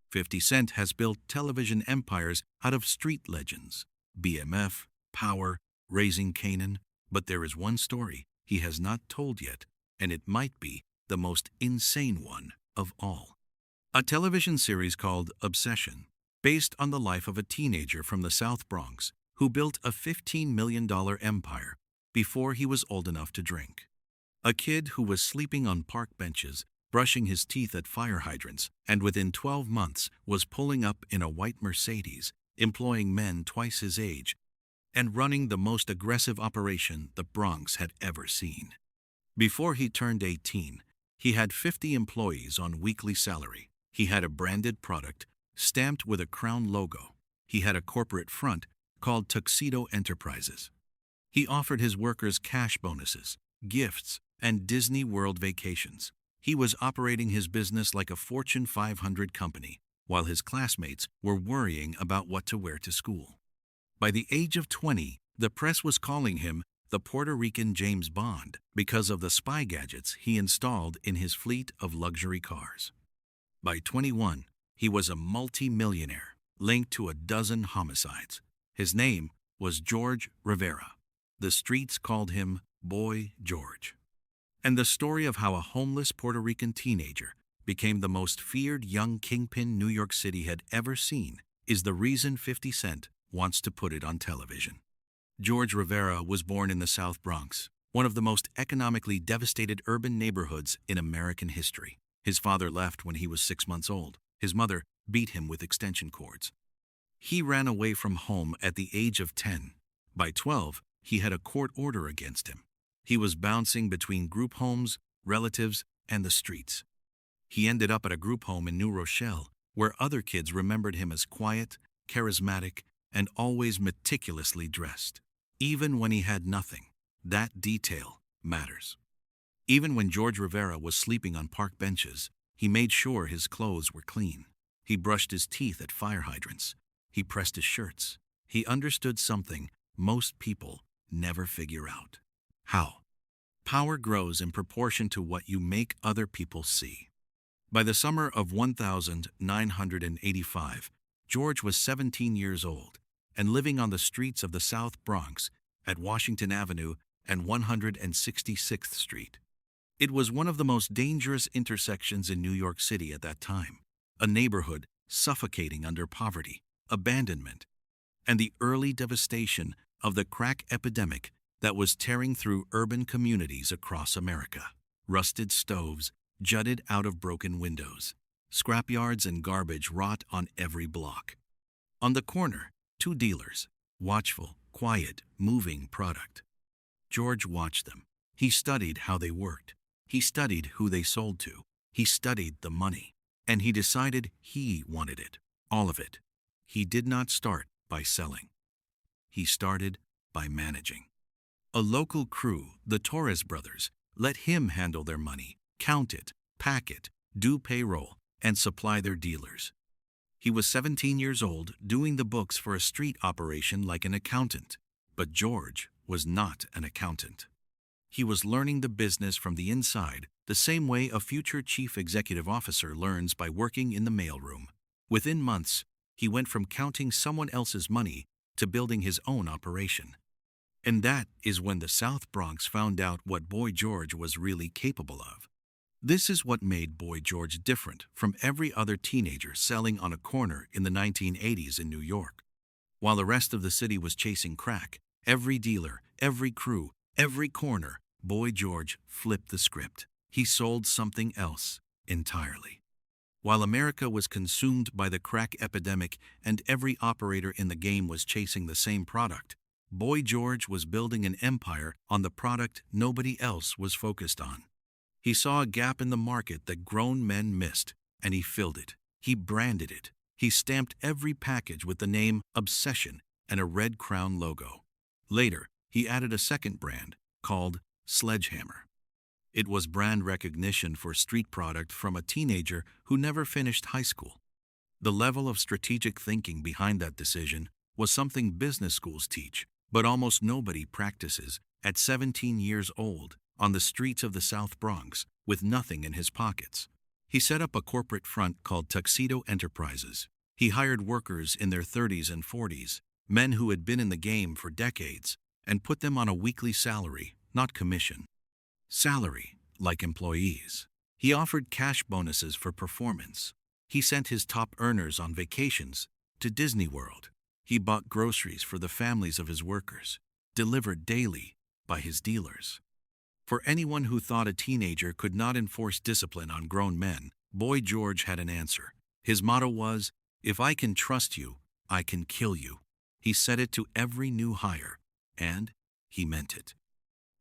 50 Cent has built television empires out of street legends, BMF, Power, Raising Canaan, but there is one story he has not told yet, and it might be the most insane one of all. A television series called Obsession, based on the life of a teenager from the South Bronx who built a $15 million empire before he was old enough to drink. A kid who was sleeping on park benches, brushing his teeth at fire hydrants, and within 12 months was pulling up in a white Mercedes, employing men twice his age, and running the most aggressive operation the Bronx had ever seen. Before he turned 18, he had 50 employees on weekly salary. He had a branded product, stamped with a crown logo. He had a corporate front called Tuxedo Enterprises. He offered his workers cash bonuses, gifts, and Disney World vacations. He was operating his business like a Fortune 500 company, while his classmates were worrying about what to wear to school. By the age of 20, the press was calling him the Puerto Rican James Bond because of the spy gadgets he installed in his fleet of luxury cars. By 21, he was a multi-millionaire linked to a dozen homicides. His name was George Rivera. The streets called him Boy George. And the story of how a homeless Puerto Rican teenager became the most feared young kingpin New York City had ever seen is the reason 50 Cent wants to put it on television. George Rivera was born in the South Bronx, one of the most economically devastated urban neighborhoods in American history. His father left when he was 6 months old. His mother beat him with extension cords. He ran away from home at the age of 10. By 12, he had a court order against him. He was bouncing between group homes, relatives, and the streets. He ended up at a group home in New Rochelle, where other kids remembered him as quiet, charismatic, and always meticulously dressed. Even when he had nothing, that detail matters. Even when George Rivera was sleeping on park benches, he made sure his clothes were clean. He brushed his teeth at fire hydrants. He pressed his shirts. He understood something most people never figure out. How? Power grows in proportion to what you make other people see. By the summer of 1985, George was 17 years old and living on the streets of the South Bronx at Washington Avenue and 166th Street. It was one of the most dangerous intersections in New York City at that time, a neighborhood suffocating under poverty, abandonment, and the early devastation of the crack epidemic that was tearing through urban communities across America. Rusted stoves jutted out of broken windows. Scrapyards and garbage rot on every block. On the corner, 2 dealers, watchful, quiet, moving product. George watched them. He studied how they worked. He studied who they sold to. He studied the money. And he decided he wanted it, all of it. He did not start by selling. He started by managing. A local crew, the Torres brothers, let him handle their money, count it, pack it, do payroll, and supply their dealers. He was 17 years old, doing the books for a street operation like an accountant. But George was not an accountant. He was learning the business from the inside, the same way a future chief executive officer learns by working in the mailroom. Within months, he went from counting someone else's money to building his own operation. And that is when the South Bronx found out what Boy George was really capable of. This is what made Boy George different from every other teenager selling on a corner in the 1980s in New York. While the rest of the city was chasing crack, every dealer, every crew, every corner, Boy George flipped the script. He sold something else entirely. While America was consumed by the crack epidemic and every operator in the game was chasing the same product, Boy George was building an empire on the product nobody else was focused on. He saw a gap in the market that grown men missed, and he filled it. He branded it. He stamped every package with the name Obsession and a red crown logo. Later, he added a second brand called Sledgehammer. It was brand recognition for street product from a teenager who never finished high school. The level of strategic thinking behind that decision was something business schools teach, but almost nobody practices at 17 years old on the streets of the South Bronx with nothing in his pockets. He set up a corporate front called Tuxedo Enterprises. He hired workers in their 30s and 40s, men who had been in the game for decades, and put them on a weekly salary, not commission. Salary, like employees. He offered cash bonuses for performance. He sent his top earners on vacations to Disney World. He bought groceries for the families of his workers, delivered daily by his dealers. For anyone who thought a teenager could not enforce discipline on grown men, Boy George had an answer. His motto was, "If I can trust you, I can kill you." He said it to every new hire, and he meant it.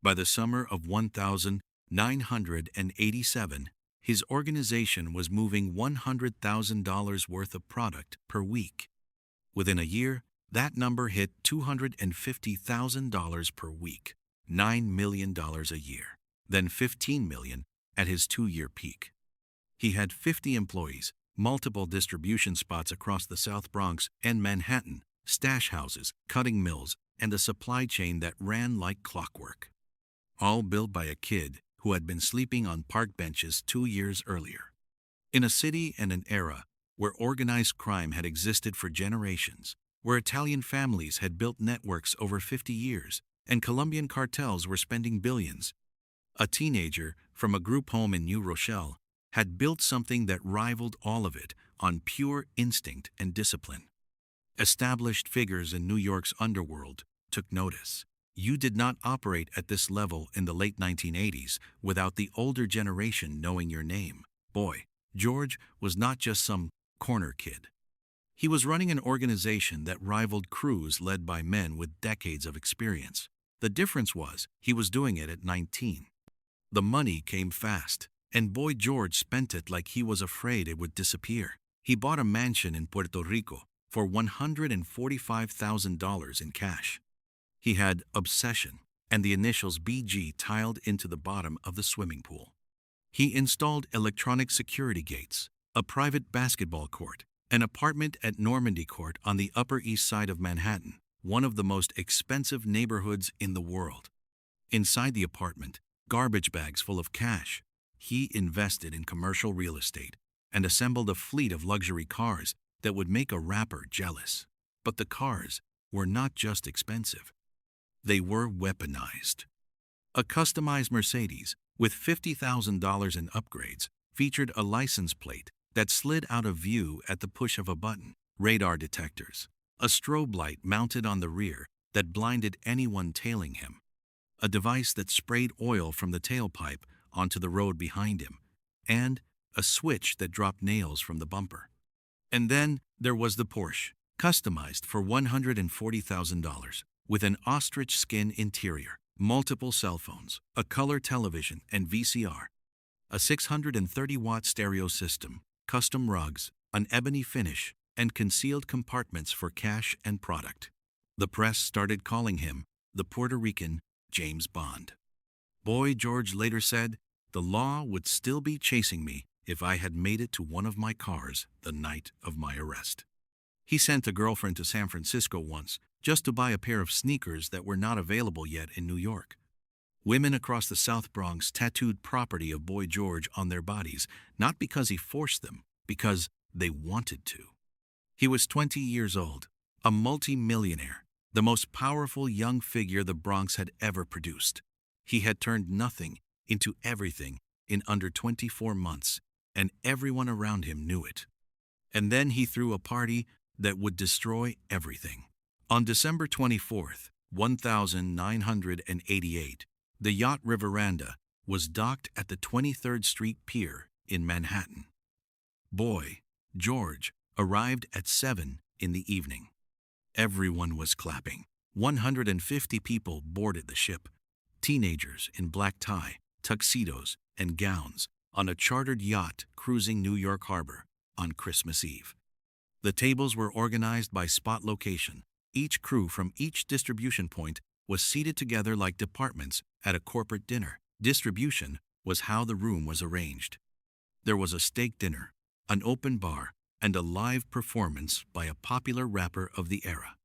By the summer of 1987, his organization was moving $100,000 worth of product per week. Within a year, that number hit $250,000 per week, $9 million a year, then $15 million at his 2-year peak. He had 50 employees, multiple distribution spots across the South Bronx and Manhattan, stash houses, cutting mills, and a supply chain that ran like clockwork. All built by a kid who had been sleeping on park benches 2 years earlier. In a city and an era where organized crime had existed for generations, where Italian families had built networks over 50 years, and Colombian cartels were spending billions, a teenager from a group home in New Rochelle had built something that rivaled all of it on pure instinct and discipline. Established figures in New York's underworld took notice. You did not operate at this level in the late 1980s without the older generation knowing your name. Boy George was not just some corner kid. He was running an organization that rivaled crews led by men with decades of experience. The difference was he was doing it at 19. The money came fast, and Boy George spent it like he was afraid it would disappear. He bought a mansion in Puerto Rico for $145,000 in cash. He had obsession and the initials BG tiled into the bottom of the swimming pool. He installed electronic security gates, a private basketball court, an apartment at Normandy Court on the Upper East Side of Manhattan, one of the most expensive neighborhoods in the world. Inside the apartment, garbage bags full of cash. He invested in commercial real estate and assembled a fleet of luxury cars that would make a rapper jealous. But the cars were not just expensive. They were weaponized. A customized Mercedes with $50,000 in upgrades featured a license plate that slid out of view at the push of a button, radar detectors, a strobe light mounted on the rear that blinded anyone tailing him, a device that sprayed oil from the tailpipe onto the road behind him, and a switch that dropped nails from the bumper. And then there was the Porsche, customized for $140,000, with an ostrich skin interior, multiple cell phones, a color television and VCR, a 630-watt stereo system, custom rugs, an ebony finish, and concealed compartments for cash and product. The press started calling him the Puerto Rican James Bond. Boy George later said, "The law would still be chasing me if I had made it to one of my cars the night of my arrest." He sent a girlfriend to San Francisco once just to buy a pair of sneakers that were not available yet in New York. Women across the South Bronx tattooed property of Boy George on their bodies, not because he forced them, because they wanted to. He was 20 years old, a multi-millionaire, the most powerful young figure the Bronx had ever produced. He had turned nothing into everything in under 24 months, and everyone around him knew it. And then he threw a party that would destroy everything. On December 24th, 1988, the yacht Riveranda was docked at the 23rd Street Pier in Manhattan. Boy George arrived at 7 in the evening. Everyone was clapping. 150 people boarded the ship, teenagers in black tie, tuxedos, and gowns on a chartered yacht cruising New York Harbor on Christmas Eve. The tables were organized by spot location. Each crew from each distribution point was seated together like departments at a corporate dinner. Distribution was how the room was arranged. There was a steak dinner, an open bar, and a live performance by a popular rapper of the era.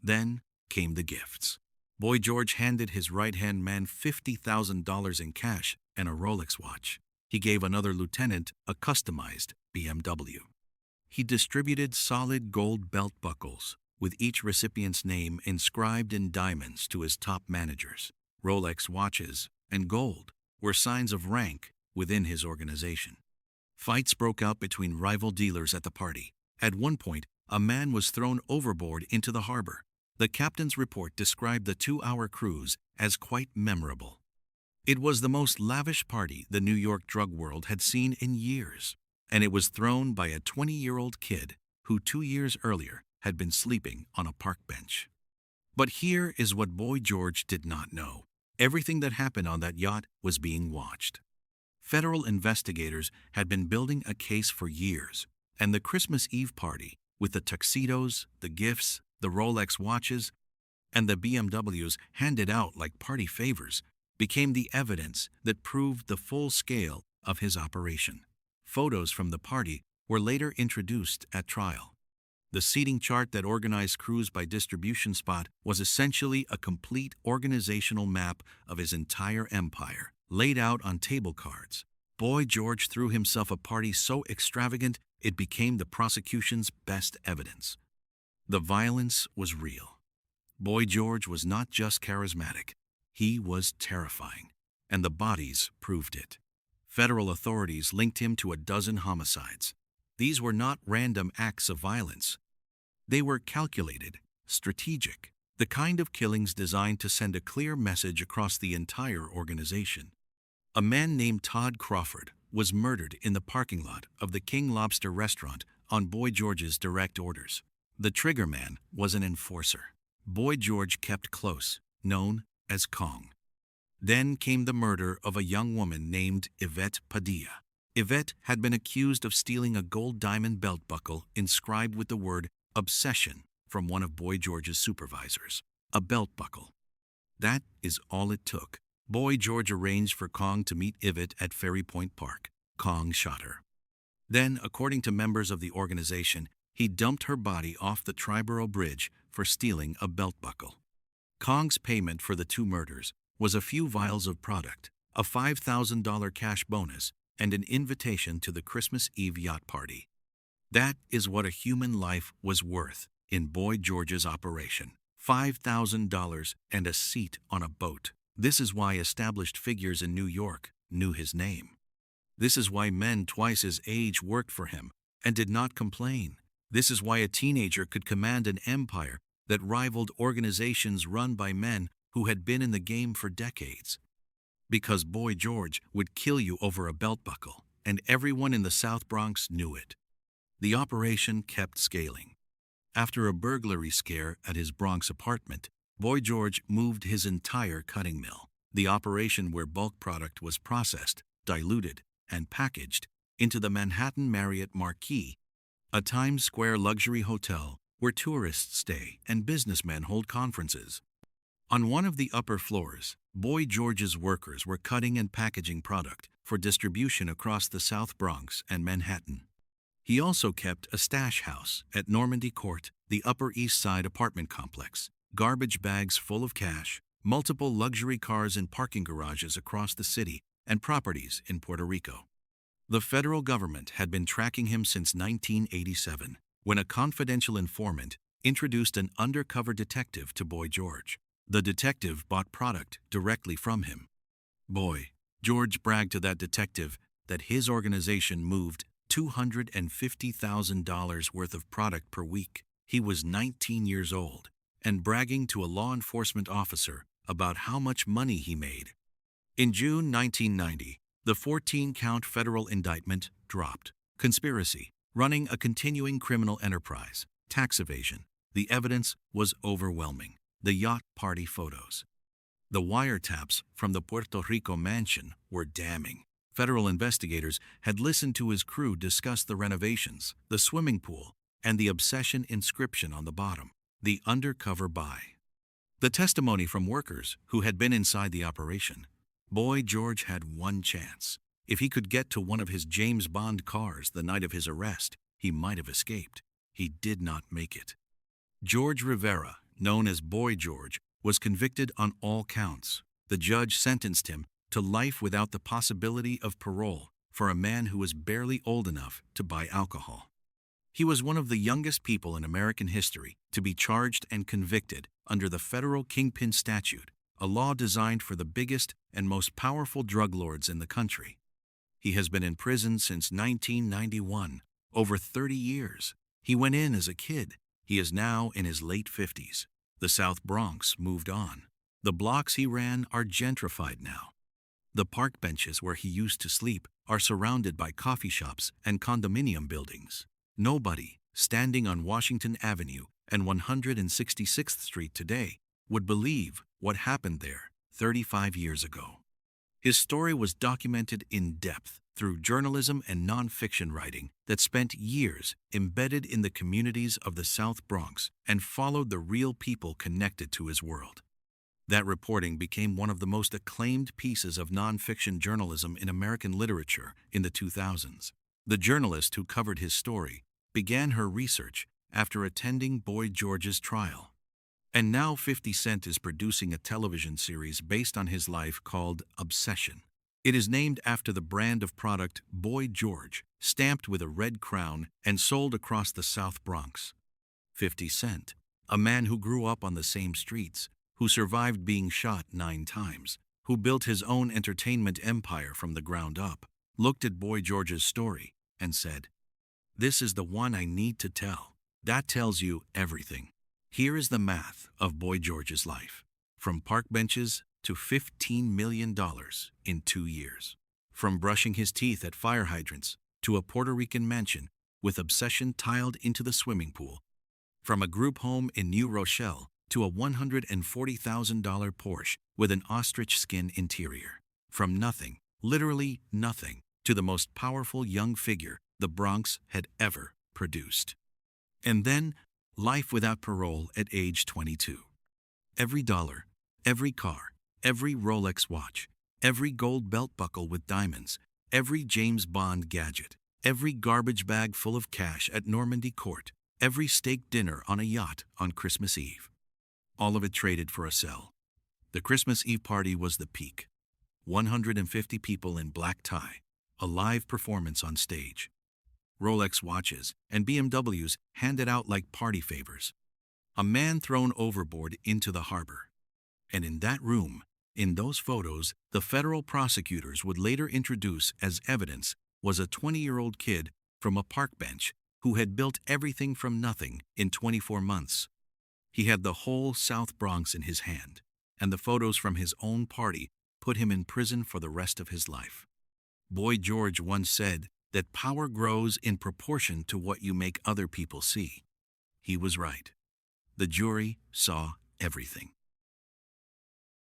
Then came the gifts. Boy George handed his right-hand man $50,000 in cash and a Rolex watch. He gave another lieutenant a customized BMW. He distributed solid gold belt buckles, with each recipient's name inscribed in diamonds to his top managers. Rolex watches and gold were signs of rank within his organization. Fights broke out between rival dealers at the party. At one point, a man was thrown overboard into the harbor. The captain's report described the 2-hour cruise as quite memorable. It was the most lavish party the New York drug world had seen in years, and it was thrown by a 20-year-old kid who 2 years earlier had been sleeping on a park bench. But here is what Boy George did not know. Everything that happened on that yacht was being watched. Federal investigators had been building a case for years, and the Christmas Eve party, with the tuxedos, the gifts, the Rolex watches, and the BMWs handed out like party favors, became the evidence that proved the full scale of his operation. Photos from the party were later introduced at trial. The seating chart that organized crews by distribution spot was essentially a complete organizational map of his entire empire, laid out on table cards. Boy George threw himself a party so extravagant it became the prosecution's best evidence. The violence was real. Boy George was not just charismatic, he was terrifying, and the bodies proved it. Federal authorities linked him to a dozen homicides. These were not random acts of violence. They were calculated, strategic, the kind of killings designed to send a clear message across the entire organization. A man named Todd Crawford was murdered in the parking lot of the King Lobster restaurant on Boy George's direct orders. The trigger man was an enforcer. Boy George kept close, known as Kong. Then came the murder of a young woman named Yvette Padilla. Yvette had been accused of stealing a gold diamond belt buckle inscribed with the word obsession from one of Boy George's supervisors. A belt buckle. That is all it took. Boy George arranged for Kong to meet Yvette at Ferry Point Park. Kong shot her. Then, according to members of the organization, he dumped her body off the Triborough Bridge for stealing a belt buckle. Kong's payment for the 2 murders was a few vials of product, a $5,000 cash bonus, and an invitation to the Christmas Eve yacht party. That is what a human life was worth in Boy George's operation. $5,000 and a seat on a boat. This is why established figures in New York knew his name. This is why men twice his age worked for him and did not complain. This is why a teenager could command an empire that rivaled organizations run by men who had been in the game for decades. Because Boy George would kill you over a belt buckle, and everyone in the South Bronx knew it. The operation kept scaling. After a burglary scare at his Bronx apartment, Boy George moved his entire cutting mill, the operation where bulk product was processed, diluted, and packaged, into the Manhattan Marriott Marquis, a Times Square luxury hotel where tourists stay and businessmen hold conferences. On one of the upper floors, Boy George's workers were cutting and packaging product for distribution across the South Bronx and Manhattan. He also kept a stash house at Normandy Court, the Upper East Side apartment complex, garbage bags full of cash, multiple luxury cars in parking garages across the city, and properties in Puerto Rico. The federal government had been tracking him since 1987, when a confidential informant introduced an undercover detective to Boy George. The detective bought product directly from him. Boy George bragged to that detective that his organization moved $250,000 worth of product per week. He was 19 years old and bragging to a law enforcement officer about how much money he made. In June 1990, the 14-count federal indictment dropped. Conspiracy, running a continuing criminal enterprise, tax evasion. The evidence was overwhelming. The yacht party photos. The wiretaps from the Puerto Rico mansion were damning. Federal investigators had listened to his crew discuss the renovations, the swimming pool, and the obsession inscription on the bottom, the undercover buy. The testimony from workers who had been inside the operation. Boy George had one chance. If he could get to one of his James Bond cars the night of his arrest, he might have escaped. He did not make it. George Rivera, known as Boy George, was convicted on all counts. The judge sentenced him to life without the possibility of parole for a man who was barely old enough to buy alcohol. He was one of the youngest people in American history to be charged and convicted under the federal kingpin statute, a law designed for the biggest and most powerful drug lords in the country. He has been in prison since 1991, over 30 years. He went in as a kid. He is now in his late 50s. The South Bronx moved on. The blocks he ran are gentrified now. The park benches where he used to sleep are surrounded by coffee shops and condominium buildings. Nobody standing on Washington Avenue and 166th Street today would believe what happened there 35 years ago. His story was documented in depth through journalism and nonfiction writing that spent years embedded in the communities of the South Bronx and followed the real people connected to his world. That reporting became one of the most acclaimed pieces of nonfiction journalism in American literature in the 2000s. The journalist who covered his story began her research after attending Boy George's trial. And now 50 Cent is producing a television series based on his life called Obsession. It is named after the brand of product Boy George, stamped with a red crown and sold across the South Bronx. 50 Cent, a man who grew up on the same streets, who survived being shot 9 times, who built his own entertainment empire from the ground up, looked at Boy George's story and said, "This is the one I need to tell. That tells you everything." Here is the math of Boy George's life. From park benches to $15 million in 2 years. From brushing his teeth at fire hydrants to a Puerto Rican mansion with Obsession tiled into the swimming pool. From a group home in New Rochelle to a $140,000 Porsche with an ostrich skin interior. From nothing, literally nothing, to the most powerful young figure the Bronx had ever produced. And then, life without parole at age 22. Every dollar, every car, every Rolex watch, every gold belt buckle with diamonds, every James Bond gadget, every garbage bag full of cash at Normandy Court, every steak dinner on a yacht on Christmas Eve. All of it traded for a cell. The Christmas Eve party was the peak. 150 people in black tie, a live performance on stage. Rolex watches and BMWs handed out like party favors. A man thrown overboard into the harbor. And in that room, in those photos, the federal prosecutors would later introduce as evidence was a 20-year-old kid from a park bench who had built everything from nothing in 24 months. He had the whole South Bronx in his hand, and the photos from his own party put him in prison for the rest of his life. Boy George once said that power grows in proportion to what you make other people see. He was right. The jury saw everything.